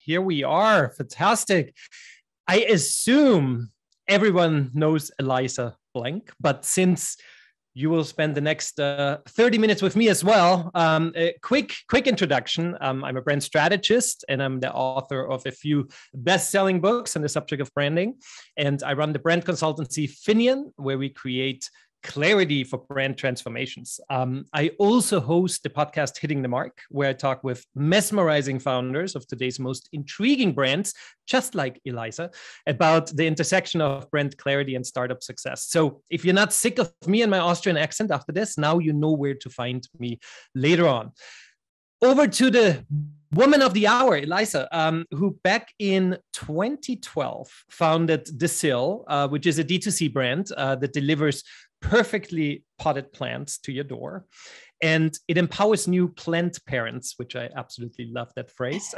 here we are. Fantastic. I assume everyone knows Eliza Blank, but since you will spend the next 30 minutes with me as well. A quick introduction. I'm a brand strategist and I'm the author of a few best-selling books on the subject of branding. And I run the brand consultancy Finian, where we create clarity for brand transformations. I also host the podcast Hitting the Mark, where I talk with mesmerizing founders of today's most intriguing brands, just like Eliza, about the intersection of brand clarity and startup success. So if you're not sick of me and my Austrian accent after this, now you know where to find me later on. Over to the woman of the hour, Eliza, who back in 2012 founded The Sill, which is a D2C brand that delivers perfectly potted plants to your door. And it empowers new plant parents, which I absolutely love that phrase,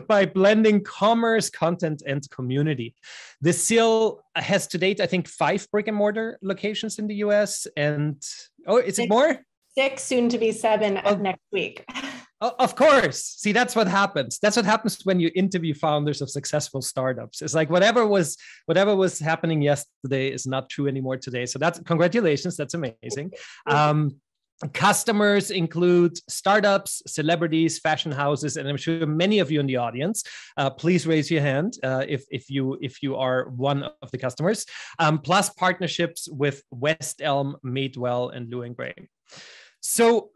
by blending commerce, content, and community. The Sill has to date, I think, 5 brick and mortar locations in the US. And, is it more? 6, soon to be 7 next week. Of course. See, that's what happens. That's what happens when you interview founders of successful startups. It's like whatever was happening yesterday is not true anymore today. So that's congratulations. That's amazing. Customers include startups, celebrities, fashion houses, and I'm sure many of you in the audience. Please raise your hand if you are one of the customers. Plus partnerships with West Elm, Madewell, and Lou & Gray. So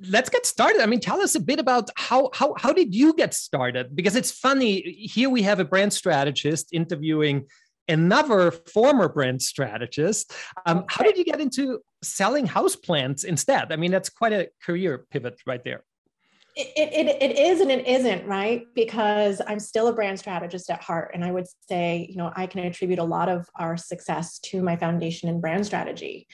let's get started. I mean, tell us a bit about how did you get started? Because it's funny, here we have a brand strategist interviewing another former brand strategist. How did you get into selling houseplants instead? I mean, that's quite a career pivot right there. It is and it isn't, right? Because I'm still a brand strategist at heart. And I would say, I can attribute a lot of our success to my foundation in brand strategy.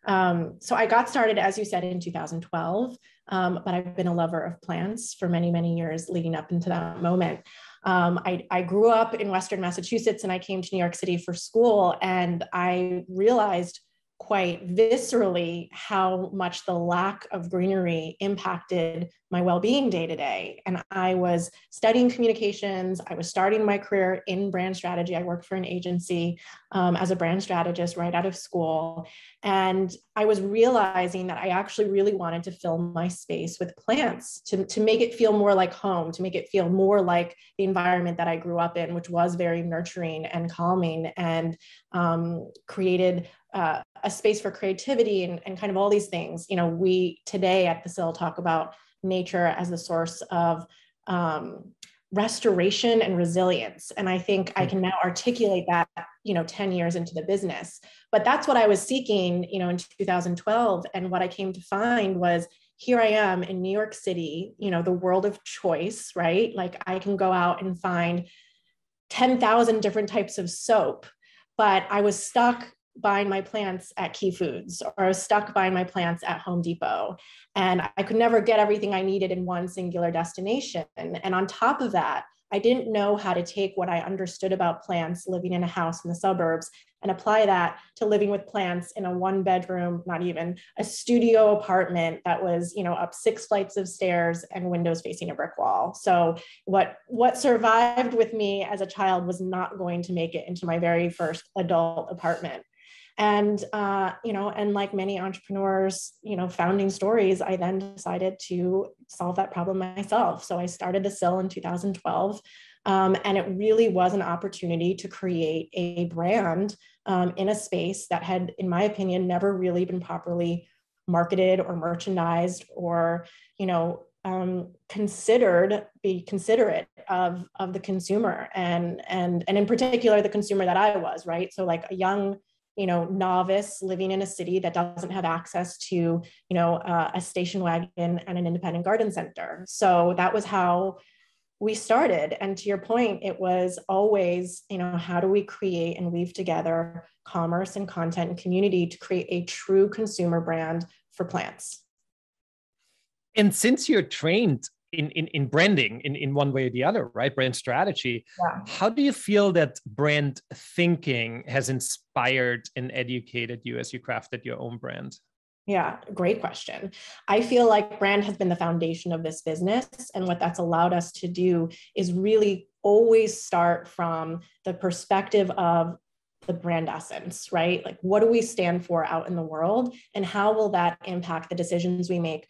So I got started, as you said, in 2012, but I've been a lover of plants for many, many years leading up into that moment. I grew up in Western Massachusetts and I came to New York City for school, and I realized quite viscerally how much the lack of greenery impacted my well-being day to day. And I was studying communications. I was starting my career in brand strategy. I worked for an agency as a brand strategist right out of school. And I was realizing that I actually really wanted to fill my space with plants to make it feel more like home, to make it feel more like the environment that I grew up in, which was very nurturing and calming, and created a space for creativity and kind of all these things. We today at the Sill talk about nature as the source of restoration and resilience. And I think I can now articulate that, 10 years into the business. But that's what I was seeking, in 2012. And what I came to find was, here I am in New York City, the world of choice, right? Like I can go out and find 10,000 different types of soap, but I was stuck buying my plants at Key Foods, or I was stuck buying my plants at Home Depot. And I could never get everything I needed in one singular destination. And on top of that, I didn't know how to take what I understood about plants living in a house in the suburbs and apply that to living with plants in a 1-bedroom, not even a studio apartment that was, up 6 flights of stairs and windows facing a brick wall. So what survived with me as a child was not going to make it into my very first adult apartment. And, and like many entrepreneurs, founding stories, I then decided to solve that problem myself. So I started the Sill in 2012. And it really was an opportunity to create a brand in a space that had, in my opinion, never really been properly marketed or merchandised or, be considerate of the consumer and in particular, the consumer that I was, right? So like a young, novice living in a city that doesn't have access to, a station wagon and an independent garden center. So that was how we started. And to your point, it was always, how do we create and weave together commerce and content and community to create a true consumer brand for plants? And since you're trained in branding in one way or the other, right? Brand strategy. Yeah. How do you feel that brand thinking has inspired and educated you as you crafted your own brand? Yeah, great question. I feel like brand has been the foundation of this business. And what that's allowed us to do is really always start from the perspective of the brand essence, right? Like, what do we stand for out in the world? And how will that impact the decisions we make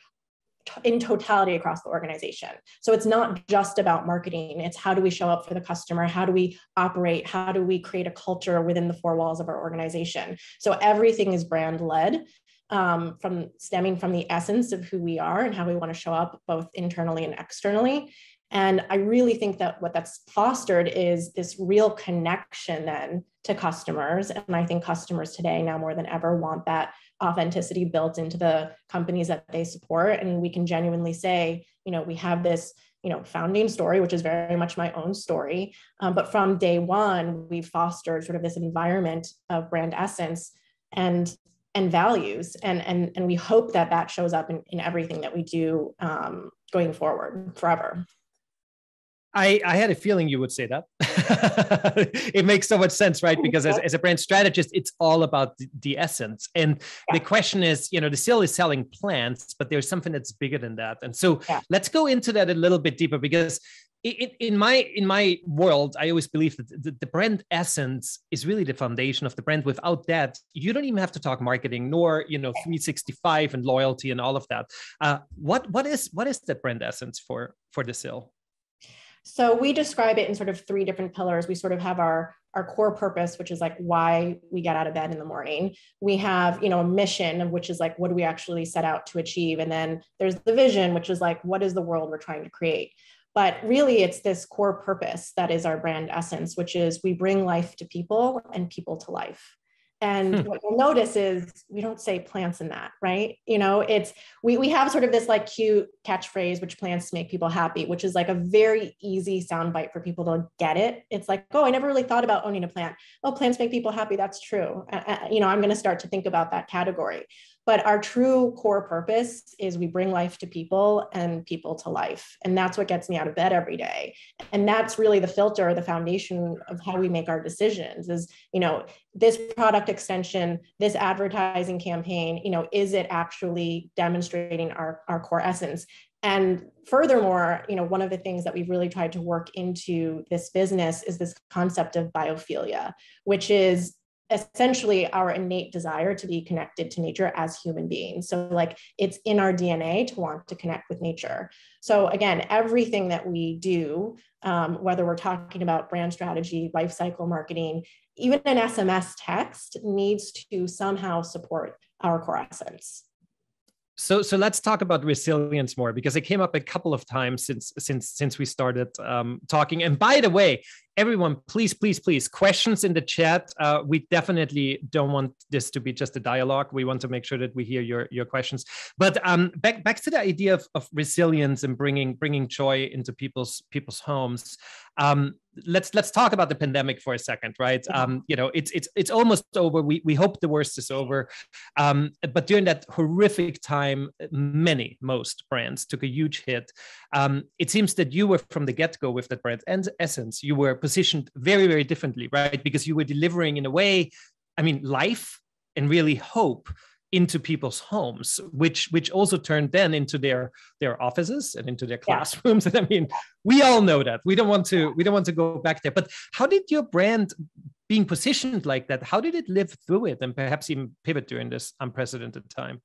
in totality across the organization? So it's not just about marketing. It's how do we show up for the customer? How do we operate? How do we create a culture within the four walls of our organization? So everything is brand led, from stemming from the essence of who we are and how we want to show up both internally and externally. And I really think that what that's fostered is this real connection then to customers. And I think customers today now more than ever want that authenticity built into the companies that they support. And we can genuinely say, we have this, founding story, which is very much my own story. But from day one, we've fostered sort of this environment of brand essence and values. And we hope that that shows up in everything that we do going forward forever. I had a feeling you would say that. It makes so much sense, right? Because as a brand strategist, it's all about the essence. And the question is, the Sill is selling plants, but there's something that's bigger than that. And so let's go into that a little bit deeper, because in my world, I always believe that the brand essence is really the foundation of the brand. Without that, you don't even have to talk marketing, nor 365 and loyalty and all of that. What is that brand essence for the Sill? So we describe it in sort of three different pillars. We sort of have our core purpose, which is like why we get out of bed in the morning. We have, a mission, which is like, what do we actually set out to achieve? And then there's the vision, which is like, what is the world we're trying to create? But really, it's this core purpose that is our brand essence, which is we bring life to people and people to life. And what you'll notice is we don't say plants in that, right? It's, we have sort of this like cute catchphrase, which plants make people happy, which is like a very easy soundbite for people to get it. It's like, oh, I never really thought about owning a plant. Oh, plants make people happy. That's true. I'm going to start to think about that category. But our true core purpose is we bring life to people and people to life. And that's what gets me out of bed every day. And that's really the filter, the foundation of how we make our decisions is, this product extension, this advertising campaign, is it actually demonstrating our core essence? And furthermore, one of the things that we've really tried to work into this business is this concept of biophilia, which is essentially our innate desire to be connected to nature as human beings. So like it's in our DNA to want to connect with nature. So again, everything that we do, whether we're talking about brand strategy, lifecycle marketing, even an SMS text needs to somehow support our core essence. So let's talk about resilience more, because it came up a couple of times since we started talking. And by the way, everyone, please, questions in the chat. We definitely don't want this to be just a dialogue. We want to make sure that we hear your questions. But back to the idea of resilience and bringing joy into people's homes. Let's talk about the pandemic for a second, right? It's almost over. We hope the worst is over. But during that horrific time, most brands took a huge hit. It seems that you were from the get-go with that brand and essence. You were positioned very, very differently, right? Because you were delivering in a way, life and really hope into people's homes, which also turned then into their offices and into their classrooms. And we all know that. We don't want to go back there. But how did your brand, being positioned like that, how did it live through it and perhaps even pivot during this unprecedented time?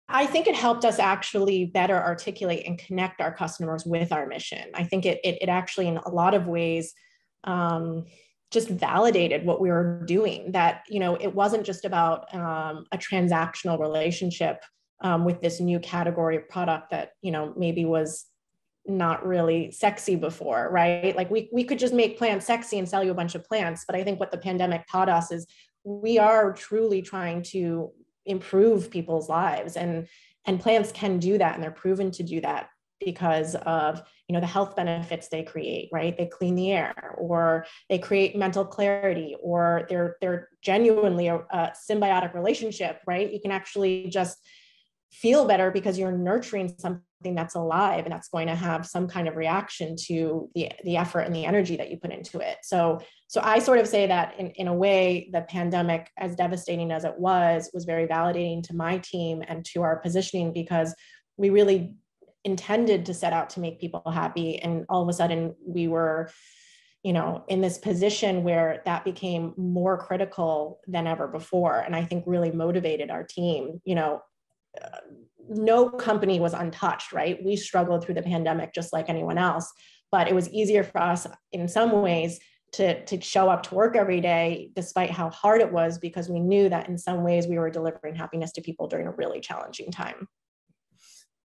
I think it helped us actually better articulate and connect our customers with our mission. I think it actually, in a lot of ways, just validated what we were doing, that, it wasn't just about a transactional relationship with this new category of product that, maybe was not really sexy before, right? Like we could just make plants sexy and sell you a bunch of plants. But I think what the pandemic taught us is we are truly trying to improve people's lives, and plants can do that. And they're proven to do that because of, the health benefits they create, right? They clean the air, or they create mental clarity, or they're genuinely a symbiotic relationship, right? You can actually just feel better because you're nurturing something that's alive and that's going to have some kind of reaction to the effort and the energy that you put into it. So I sort of say that in a way, the pandemic, as devastating as it was very validating to my team and to our positioning, because we really intended to set out to make people happy. And all of a sudden we were, in this position where that became more critical than ever before. And I think really motivated our team. No company was untouched, right? We struggled through the pandemic just like anyone else, but it was easier for us in some ways to show up to work every day, despite how hard it was, because we knew that in some ways we were delivering happiness to people during a really challenging time.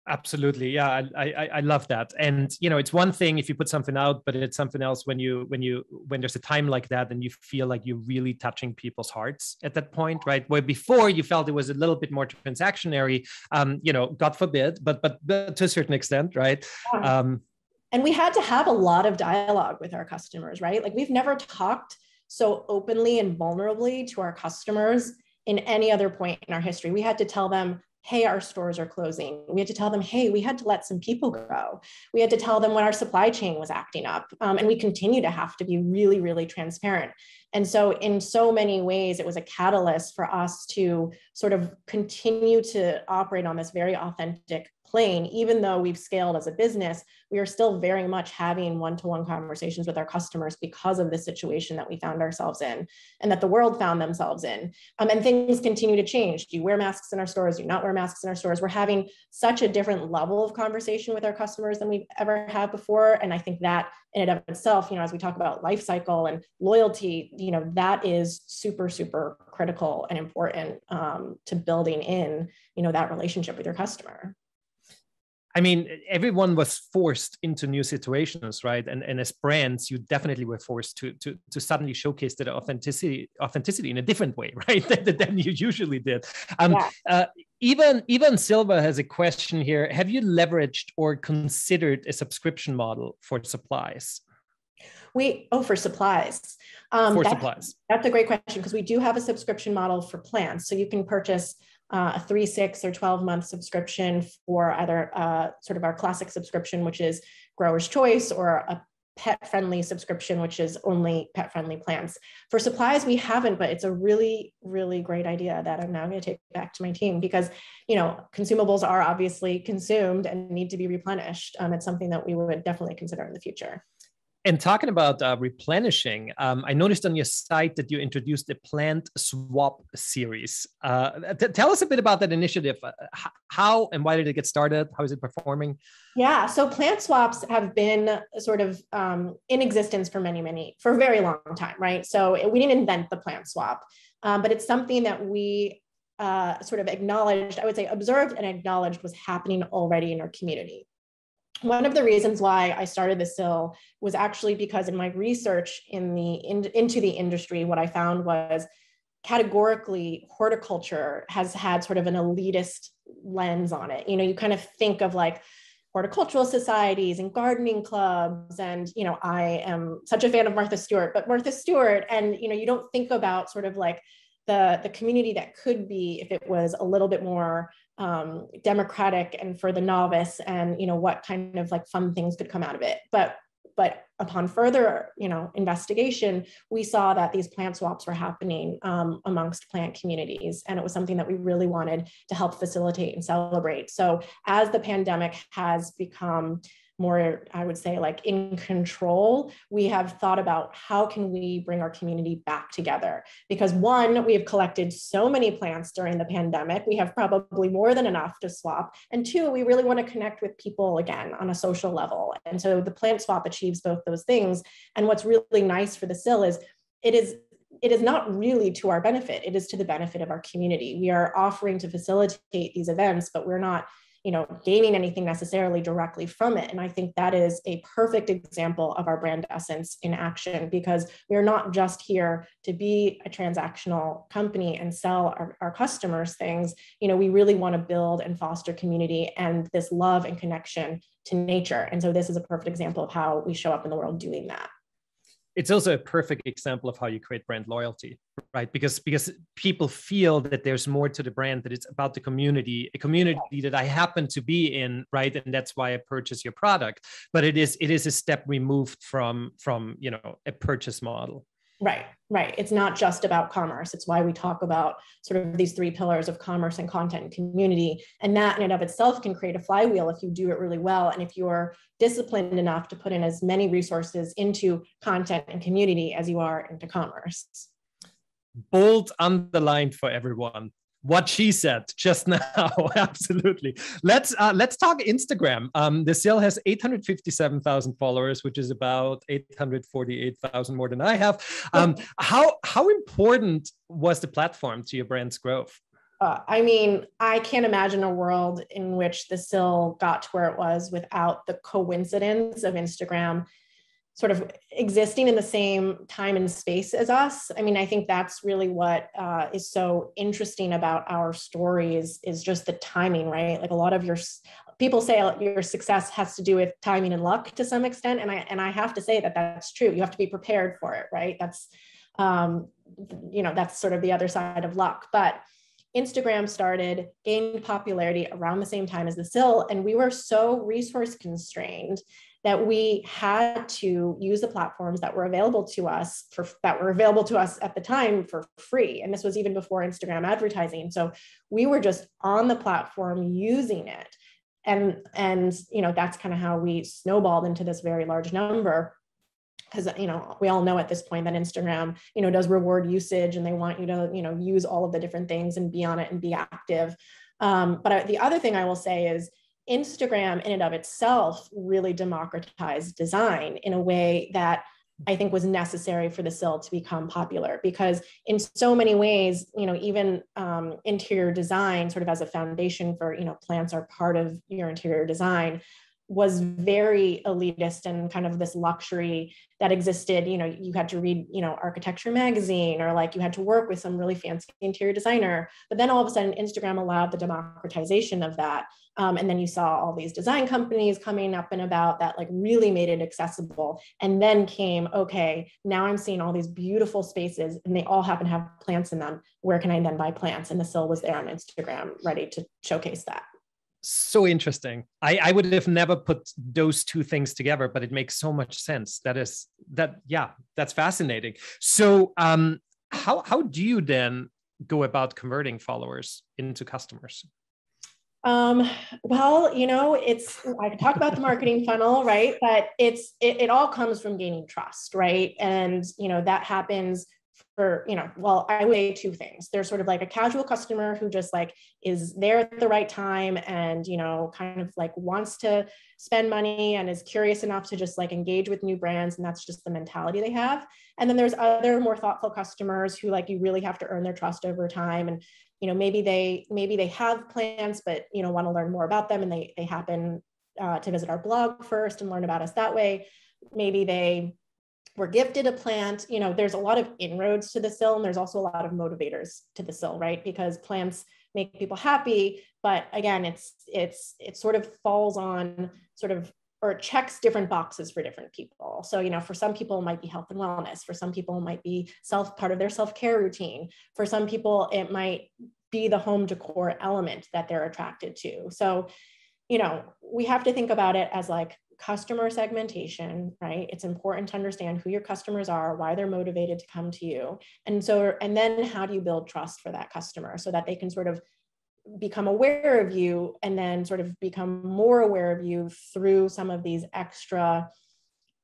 Absolutely. Yeah. I love that. And, it's one thing if you put something out, but it's something else when there's a time like that and you feel like you're really touching people's hearts at that point, right? Where before you felt it was a little bit more transactionary, God forbid, but to a certain extent, right? Yeah. And we had to have a lot of dialogue with our customers, right? Like we've never talked so openly and vulnerably to our customers in any other point in our history. We had to tell them, hey, our stores are closing. We had to tell them, hey, we had to let some people go. We had to tell them when our supply chain was acting up. And we continue to have to be really, really transparent. And so in so many ways, it was a catalyst for us to sort of continue to operate on this very authentic plane. Even though we've scaled as a business, we are still very much having one-to-one conversations with our customers because of the situation that we found ourselves in and that the world found themselves in. And things continue to change. Do you wear masks in our stores? Do you not wear masks in our stores? We're having such a different level of conversation with our customers than we've ever had before. And I think that in and of itself, as we talk about life cycle and loyalty, that is super, super critical and important to building in, that relationship with your customer. I mean, everyone was forced into new situations, right? And as brands, you definitely were forced to suddenly showcase that authenticity in a different way, right? than you usually did. Even Silva has a question here. Have you leveraged or considered a subscription model for supplies? For supplies. That's a great question, because we do have a subscription model for plants. So you can purchase a 3, 6, or 12-month subscription for either sort of our classic subscription, which is Grower's Choice, or a pet-friendly subscription, which is only pet-friendly plants. For supplies, we haven't, but it's a really, really great idea that I'm now going to take back to my team, because, consumables are obviously consumed and need to be replenished. It's something that we would definitely consider in the future. And talking about replenishing, I noticed on your site that you introduced a plant swap series. Tell us a bit about that initiative. How and why did it get started? How is it performing? Yeah, so plant swaps have been sort of in existence for for a very long time, right? So we didn't invent the plant swap, but it's something that we sort of acknowledged, I would say observed and acknowledged was happening already in our community. One of the reasons why I started the SIL was actually because in my research into the industry, what I found was categorically horticulture has had sort of an elitist lens on it. You kind of think of like horticultural societies and gardening clubs. And, I am such a fan of Martha Stewart, and, you don't think about sort of like the community that could be if it was a little bit more democratic and for the novice, and what kind of like fun things could come out of it. But upon further investigation, we saw that these plant swaps were happening amongst plant communities, and it was something that we really wanted to help facilitate and celebrate. So as the pandemic has become more, I would say, like in control, we have thought about how can we bring our community back together? Because one, we have collected so many plants during the pandemic, we have probably more than enough to swap. And two, we really want to connect with people again on a social level. And so the plant swap achieves both those things. And what's really nice for the SIL is it is not really to our benefit, it is to the benefit of our community. We are offering to facilitate these events, but we're not gaining anything necessarily directly from it. And I think that is a perfect example of our brand essence in action, because we're not just here to be a transactional company and sell our customers things. We really want to build and foster community and this love and connection to nature. And so this is a perfect example of how we show up in the world doing that. It's also a perfect example of how you create brand loyalty, right? Because people feel that there's more to the brand, that it's about the community, a community that I happen to be in, right? And that's why I purchase your product. But it is a step removed from a purchase model. Right, right. It's not just about commerce. It's why we talk about sort of these three pillars of commerce and content and community. And that in and of itself can create a flywheel if you do it really well. And if you're disciplined enough to put in as many resources into content and community as you are into commerce. Bold underlined for everyone. What she said just now. Absolutely. Let's talk Instagram. The Sill has 857,000 followers, which is about 848,000 more than I have. How important was the platform to your brand's growth? I mean, I can't imagine a world in which the Sill got to where it was without the coincidence of Instagram sort of existing in the same time and space as us. I mean, I think that's really what is so interesting about our stories is just the timing, right? Like a lot of people say your success has to do with timing and luck to some extent. And I have to say that that's true. You have to be prepared for it, right? That's, that's sort of the other side of luck. But Instagram gained popularity around the same time as the Sill. And we were so resource constrained that we had to use the platforms that were available to us at the time for free. And this was even before Instagram advertising. So we were just on the platform using it. And that's kind of how we snowballed into this very large number. Because, we all know at this point that Instagram, does reward usage and they want you to, use all of the different things and be on it and be active. But the other thing I will say is Instagram in and of itself really democratized design in a way that I think was necessary for the Sill to become popular, because in so many ways, even interior design sort of as a foundation for, plants are part of your interior design, was very elitist and kind of this luxury that existed. You had to read, Architecture magazine, or like you had to work with some really fancy interior designer. But then all of a sudden, Instagram allowed the democratization of that. And then you saw all these design companies coming up and about that like really made it accessible. And then came, okay, now I'm seeing all these beautiful spaces and they all happen to have plants in them. Where can I then buy plants? And the Sill was there on Instagram ready to showcase that. So interesting. I would have never put those two things together, but it makes so much sense. That's fascinating. So how do you then go about converting followers into customers? Well, I can talk about the marketing funnel, right? But it all comes from gaining trust, right? And, that happens for, I weigh two things. There's sort of like a casual customer who just like is there at the right time and, kind of like wants to spend money and is curious enough to just like engage with new brands. And that's just the mentality they have. And then there's other more thoughtful customers who like you really have to earn their trust over time. And, maybe they have plans, but, want to learn more about them. And they happen to visit our blog first and learn about us that way. Maybe they were gifted a plant. There's a lot of inroads to the Sill, and there's also a lot of motivators to the Sill, right? Because plants make people happy, but again, it sort of falls on sort of, or it checks different boxes for different people. So, for some people it might be health and wellness. For some people it might be part of their self-care routine. For some people it might be the home decor element that they're attracted to. So, we have to think about it as like customer segmentation, right? It's important to understand who your customers are, why they're motivated to come to you. And then how do you build trust for that customer so that they can sort of become aware of you and then sort of become more aware of you through some of these extra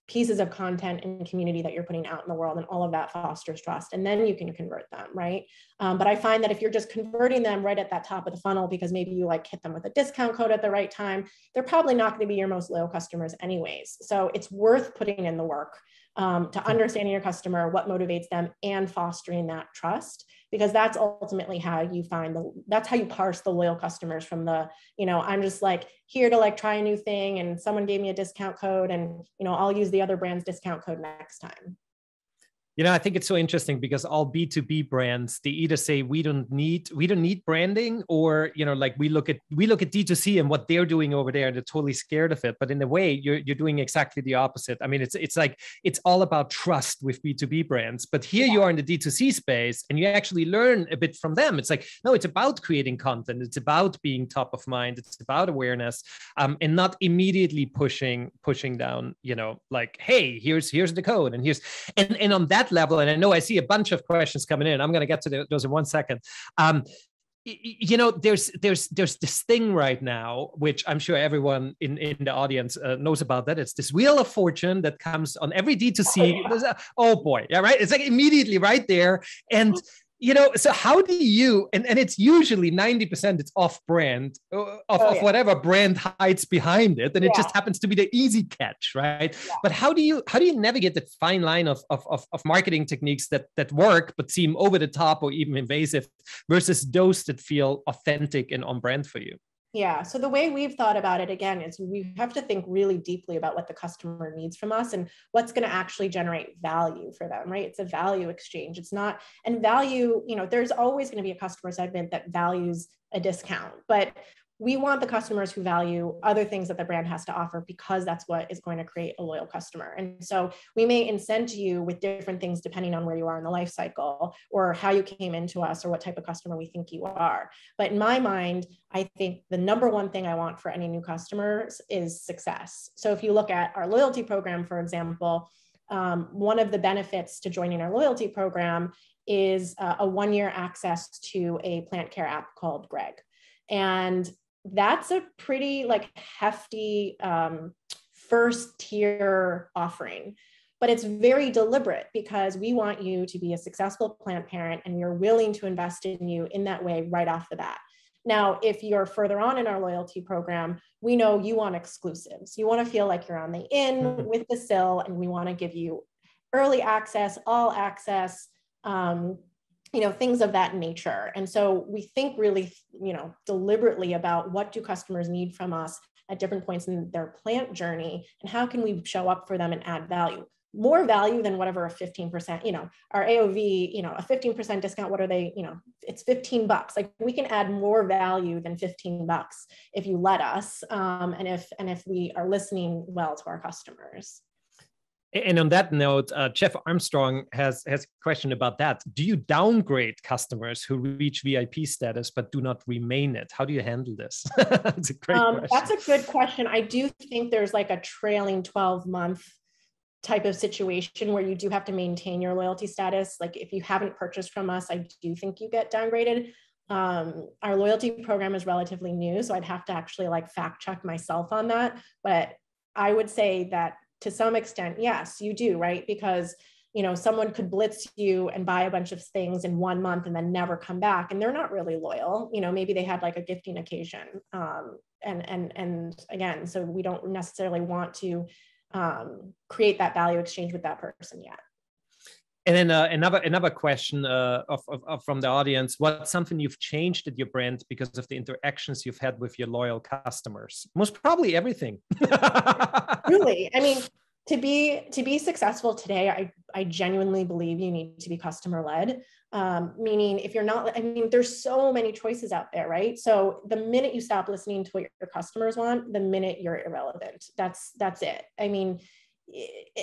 pieces of content and community that you're putting out in the world, and all of that fosters trust, and then you can convert them, right? But I find that if you're just converting them right at that top of the funnel because maybe you like hit them with a discount code at the right time, they're probably not going to be your most loyal customers anyways. So it's worth putting in the work to understanding your customer, what motivates them, and fostering that trust, because that's ultimately how you that's how you parse the loyal customers from the, I'm just like here to like try a new thing and someone gave me a discount code and, I'll use the other brand's discount code next time. I think it's so interesting because all B2B brands, they either say we don't need branding, or, like we look at D2C and what they're doing over there, and they're totally scared of it. But in a way, you're doing exactly the opposite. I mean, it's like, it's all about trust with B2B brands. But here you are in the D2C space, and you actually learn a bit from them. It's like, no, it's about creating content. It's about being top of mind. It's about awareness, and not immediately pushing down, like, hey, here's the code, and on that level, and I know I see a bunch of questions coming in. I'm going to get to those in 1 second. There's this thing right now, which I'm sure everyone in the audience knows about. That it's this wheel of fortune that comes on every D2C. Oh boy, yeah, right. It's like immediately right there, and so how do you, and it's usually 90% it's off brand, of whatever brand hides behind it, and it just happens to be the easy catch, right? But how do you navigate the fine line of marketing techniques that work but seem over the top or even invasive, versus those that feel authentic and on brand for you? Yeah. So the way we've thought about it, again, is we have to think really deeply about what the customer needs from us and what's going to actually generate value for them, right? It's a value exchange. It's not, and value, there's always going to be a customer segment that values a discount, but we want the customers who value other things that the brand has to offer, because that's what is going to create a loyal customer. And so we may incent you with different things depending on where you are in the life cycle, or how you came into us, or what type of customer we think you are. But in my mind, I think the number one thing I want for any new customers is success. So if you look at our loyalty program, for example, one of the benefits to joining our loyalty program is a 1-year access to a plant care app called Greg. And that's a pretty hefty first tier offering, but it's very deliberate, because we want you to be a successful plant parent, and we're willing to invest in you in that way right off the bat. Now, if you're further on in our loyalty program, we know you want exclusives. You want to feel like you're on the in with the SIL, and we want to give you early access, all access, things of that nature. And so we think really, deliberately about what do customers need from us at different points in their plant journey, and how can we show up for them and add value, more value than whatever a 15%, our AOV, a 15% discount. What are they, it's $15. Like, we can add more value than $15 if you let us. And if we are listening well to our customers. And on that note, Jeff Armstrong has a question about that. Do you downgrade customers who reach VIP status but do not remain it? How do you handle this? It's a great question. That's a good question. I do think there's like a trailing 12-month type of situation where you do have to maintain your loyalty status. Like, if you haven't purchased from us, I do think you get downgraded. Our loyalty program is relatively new, so I'd have to actually fact check myself on that. But I would say that to some extent, yes, you do, right? Because, someone could blitz you and buy a bunch of things in 1 month and then never come back, and they're not really loyal. Maybe they had a gifting occasion. And again, so we don't necessarily want to create that value exchange with that person yet. And then another question from the audience: what's something you've changed at your brand because of the interactions you've had with your loyal customers? Most probably everything. Really, I mean, to be successful today, I genuinely believe you need to be customer led. Meaning, if you're not, there's so many choices out there, right? So the minute you stop listening to what your customers want, the minute you're irrelevant. That's it.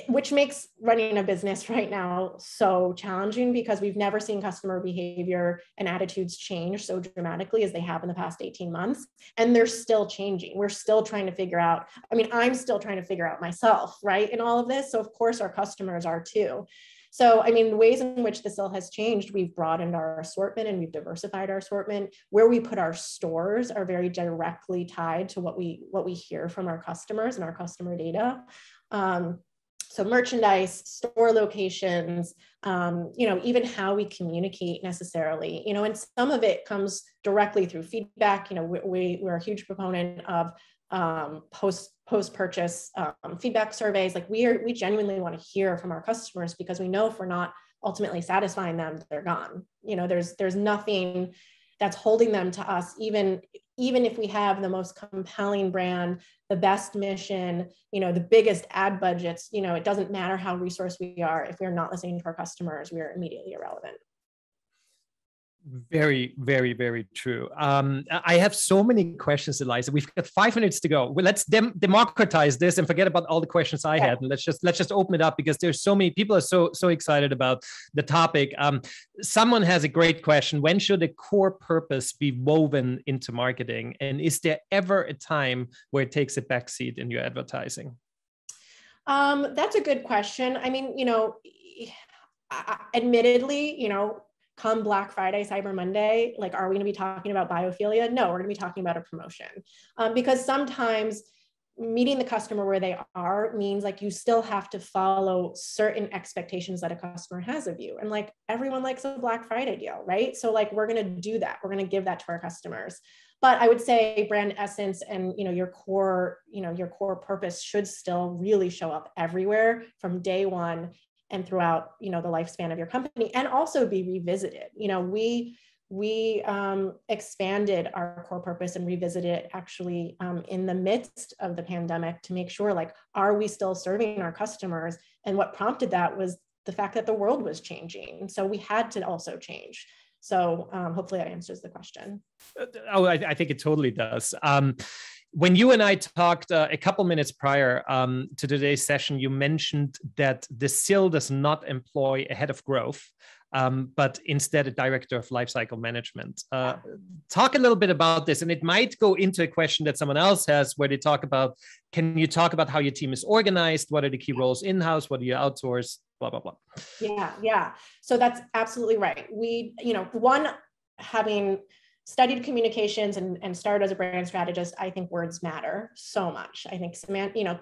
Which makes running a business right now so challenging, because we've never seen customer behavior and attitudes change so dramatically as they have in the past 18 months. And they're still changing. We're still trying to figure out, I'm still trying to figure out myself, right, in all of this. So of course our customers are too. So, the ways in which the SIL has changed, we've broadened our assortment and we've diversified our assortment. Where we put our stores are very directly tied to what we hear from our customers and our customer data. So merchandise, store locations, even how we communicate necessarily, and some of it comes directly through feedback. We're a huge proponent of post-purchase feedback surveys. We genuinely want to hear from our customers, because we know if we're not ultimately satisfying them, they're gone. There's nothing that's holding them to us, even even if we have the most compelling brand, the best mission, the biggest ad budgets, it doesn't matter how resourced we are. If we're not listening to our customers, we are immediately irrelevant. Very, very, very true. I have so many questions, Eliza. We've got 5 minutes to go. Well, let's democratize this and forget about all the questions I had, and let's just open it up, because there's so many people are so excited about the topic. Someone has a great question. When should a core purpose be woven into marketing? And is there ever a time where it takes a backseat in your advertising? That's a good question. I mean, admittedly, come Black Friday, Cyber Monday, like, are we going to be talking about biophilia? No, we're going to be talking about a promotion, because sometimes meeting the customer where they are means like you still have to follow certain expectations that a customer has of you. And like everyone likes a Black Friday deal, right? So like we're going to do that. We're going to give that to our customers. But I would say brand essence and your core purpose should still really show up everywhere from day one and throughout, the lifespan of your company, and also be revisited. We expanded our core purpose and revisited it actually in the midst of the pandemic to make sure, like, are we still serving our customers? And what prompted that was the fact that the world was changing. So we had to also change. So hopefully that answers the question. Oh, I think it totally does. When you and I talked a couple minutes prior to today's session, you mentioned that the SIL does not employ a head of growth, but instead a director of lifecycle management. Talk a little bit about this, and it might go into a question that someone else has, where they talk about, can you talk about how your team is organized? What are the key roles in-house? What do you outsource? Blah, blah, blah. Yeah. So that's absolutely right. We, having studied communications and started as a brand strategist, I think words matter so much. I think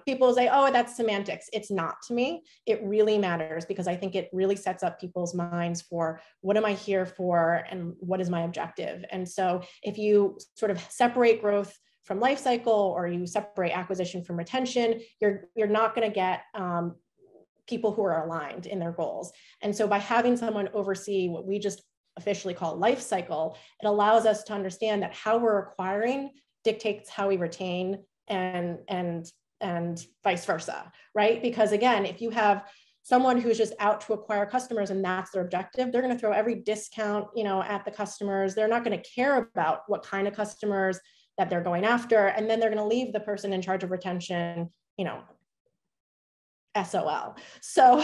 people say, oh, that's semantics. It's not to me. It really matters, because I think it really sets up people's minds for what am I here for and what is my objective. And so if you sort of separate growth from life cycle, or you separate acquisition from retention, you're not going to get people who are aligned in their goals. And so by having someone oversee what we just officially call life cycle, it allows us to understand that how we're acquiring dictates how we retain, and vice versa, right? Because again, if you have someone who's just out to acquire customers and that's their objective, they're going to throw every discount, at the customers. They're not going to care about what kind of customers that they're going after. And then they're going to leave the person in charge of retention, SOL. So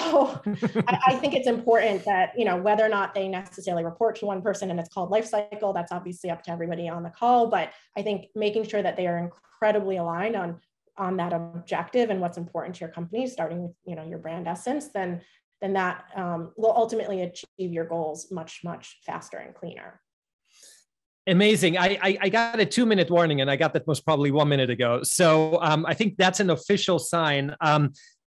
I think it's important that, whether or not they necessarily report to one person and it's called life cycle, that's obviously up to everybody on the call. But I think making sure that they are incredibly aligned on that objective and what's important to your company, starting with, your brand essence, then that will ultimately achieve your goals much, much faster and cleaner. Amazing. I got a 2-minute warning, and I got that most probably 1 minute ago. So I think that's an official sign.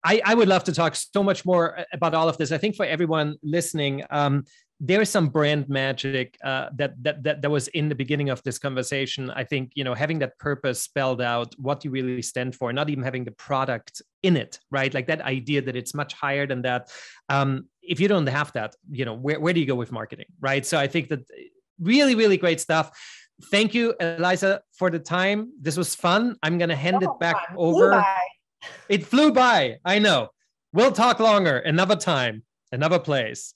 I would love to talk so much more about all of this. I think for everyone listening, there is some brand magic that was in the beginning of this conversation. I think, having that purpose spelled out, what you really stand for, not even having the product in it, right? Like that idea that it's much higher than that. If you don't have that, where do you go with marketing, right? So I think that really, really great stuff. Thank you, Eliza, for the time. This was fun. I'm going to hand it back over. It flew by. I know. We'll talk longer, another time, another place.